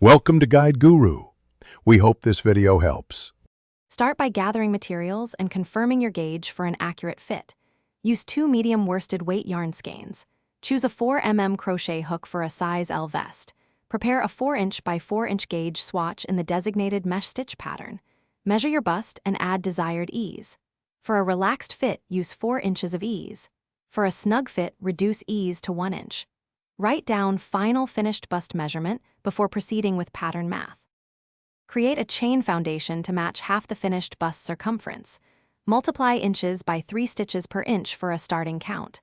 Welcome to Guide Guru. We hope this video helps. Start by gathering materials and confirming your gauge for an accurate fit. Use 2 medium worsted weight yarn skeins. Choose a 4 mm crochet hook for a size L vest. Prepare a 4" by 4" gauge swatch in the designated mesh stitch pattern. Measure your bust and add desired ease. For a relaxed fit, use 4 inches of ease. For a snug fit, reduce ease to 1 inch. Write down final finished bust measurement before proceeding with pattern math. Create a chain foundation to match half the finished bust circumference. Multiply inches by 3 stitches per inch for a starting count.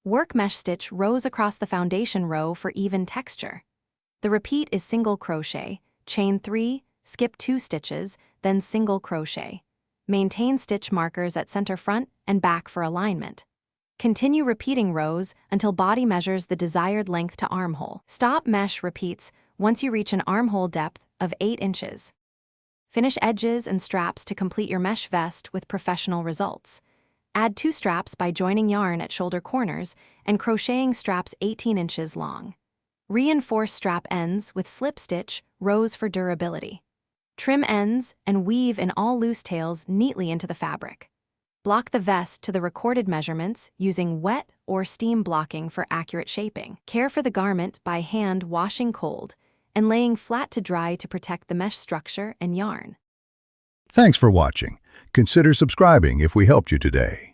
Work mesh stitch rows across the foundation row for even texture. The repeat is single crochet, chain 3, skip 2 stitches, then single crochet. Maintain stitch markers at center front and back for alignment. Continue repeating rows until body measures the desired length to armhole. Stop mesh repeats once you reach an armhole depth of 8 inches. Finish edges and straps to complete your mesh vest with professional results. Add 2 straps by joining yarn at shoulder corners and crocheting straps 18 inches long. Reinforce strap ends with slip stitch rows for durability. Trim ends and weave in all loose tails neatly into the fabric. Block the vest to the recorded measurements using wet or steam blocking for accurate shaping. Care for the garment by hand washing cold and laying flat to dry to protect the mesh structure and yarn. Thanks for watching. Consider subscribing if we helped you today.